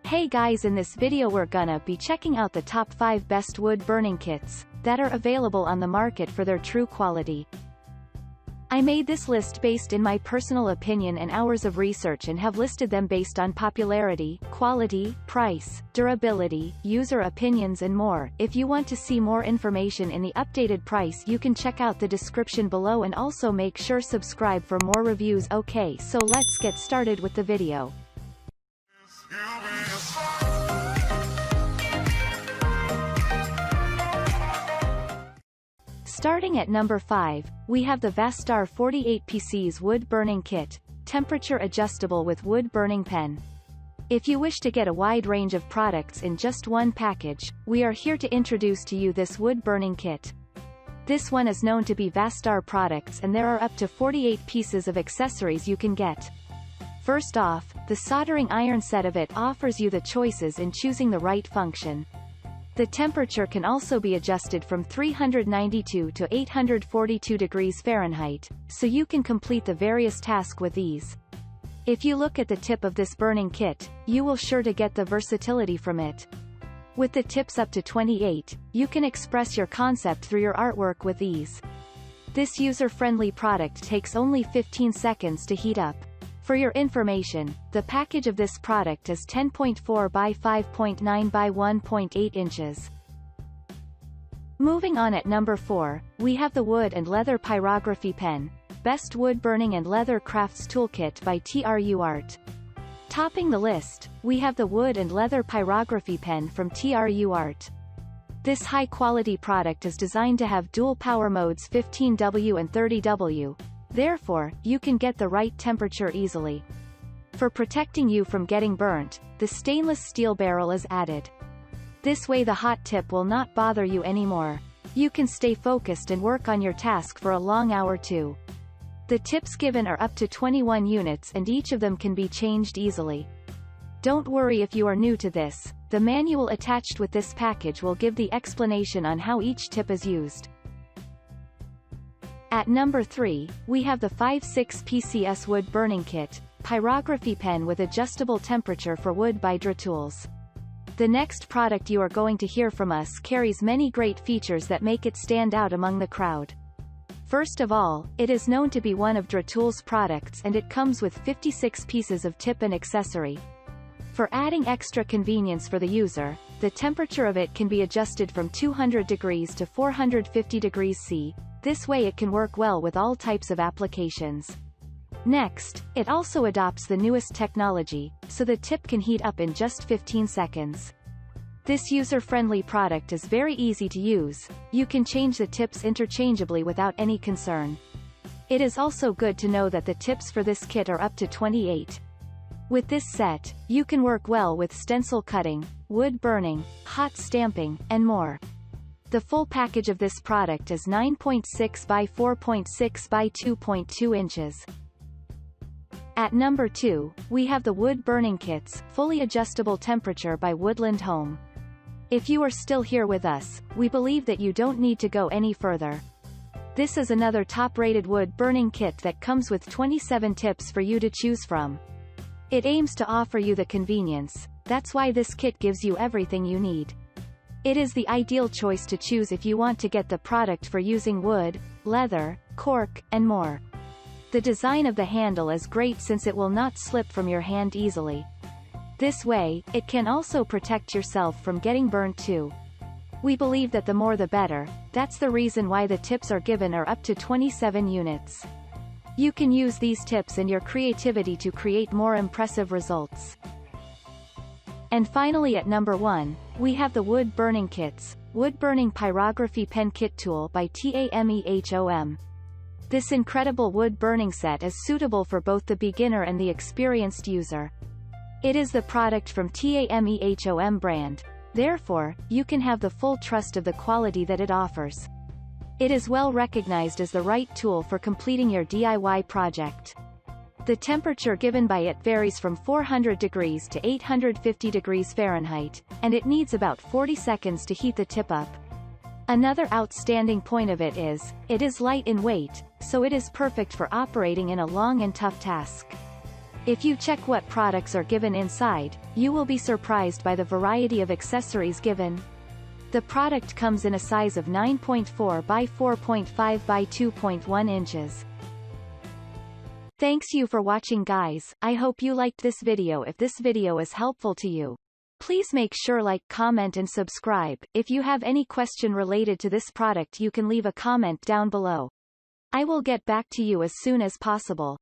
Hey guys, in this video we're gonna be checking out the top 5 best wood burning kits that are available on the market for their true quality. I made this list based in my personal opinion and hours of research and have listed them based on popularity, quality, price, durability, user opinions and more. If you want to see more information in the updated price, you can check out the description below and also make sure subscribe for more reviews. Okay, so let's get started with the video. Starting at number 5, we have the Vastar 48 PCs Wood Burning Kit, temperature adjustable with wood burning pen. If you wish to get a wide range of products in just one package, we are here to introduce to you this wood burning kit. This one is known to be Vastar products and there are up to 48 pieces of accessories you can get. First off, the soldering iron set of it offers you the choices in choosing the right function. The temperature can also be adjusted from 392 to 842 degrees Fahrenheit, so you can complete the various tasks with ease. If you look at the tip of this burning kit, you will sure to get the versatility from it. With the tips up to 28, you can express your concept through your artwork with ease. This user-friendly product takes only 15 seconds to heat up. For your information, the package of this product is 10.4 by 5.9 by 1.8 inches. Moving on at number 4, we have the Wood and Leather Pyrography Pen, Best Wood Burning and Leather Crafts Toolkit by TruArt. Topping the list, we have the Wood and Leather Pyrography Pen from TruArt. This high-quality product is designed to have dual power modes 15W and 30W. Therefore, you can get the right temperature easily. For protecting you from getting burnt, the stainless steel barrel is added. This way the hot tip will not bother you anymore. You can stay focused and work on your task for a long hour too. The tips given are up to 21 units and each of them can be changed easily. Don't worry if you are new to this, the manual attached with this package will give the explanation on how each tip is used. At number 3, we have the 5.6 PCS Wood Burning Kit, Pyrography Pen with Adjustable Temperature for Wood by DRATOOLS. The next product you are going to hear from us carries many great features that make it stand out among the crowd. First of all, it is known to be one of DRATOOLS products and it comes with 56 pieces of tip and accessory. For adding extra convenience for the user, the temperature of it can be adjusted from 200 degrees to 450 degrees C. This way it can work well with all types of applications. Next, it also adopts the newest technology, so the tip can heat up in just 15 seconds. This user-friendly product is very easy to use, you can change the tips interchangeably without any concern. It is also good to know that the tips for this kit are up to 28. With this set, you can work well with stencil cutting, wood burning, hot stamping, and more. The full package of this product is 9.6 by 4.6 by 2.2 inches. At number 2, we have the Wood Burning Kits, Fully Adjustable Temperature by Woodland Home. If you are still here with us, we believe that you don't need to go any further. This is another top-rated wood burning kit that comes with 27 tips for you to choose from. It aims to offer you the convenience, that's why this kit gives you everything you need. It is the ideal choice to choose if you want to get the product for using wood, leather, cork, and more. The design of the handle is great since it will not slip from your hand easily. This way, it can also protect yourself from getting burnt too. We believe that the more the better, that's the reason why the tips are given are up to 27 units. You can use these tips and your creativity to create more impressive results. And finally at number 1, we have the Wood Burning Kits, Wood Burning Pyrography Pen Kit Tool by TAMEHOM. This incredible wood burning set is suitable for both the beginner and the experienced user. It is the product from TAMEHOM brand, therefore, you can have the full trust of the quality that it offers. It is well recognized as the right tool for completing your DIY project. The temperature given by it varies from 400 degrees to 850 degrees Fahrenheit, and it needs about 40 seconds to heat the tip up. Another outstanding point of it is light in weight, so it is perfect for operating in a long and tough task. If you check what products are given inside, you will be surprised by the variety of accessories given. The product comes in a size of 9.4 by 4.5 by 2.1 inches. Thanks you for watching guys, I hope you liked this video. If this video is helpful to you, please make sure like, comment and subscribe. If you have any question related to this product you can leave a comment down below. I will get back to you as soon as possible.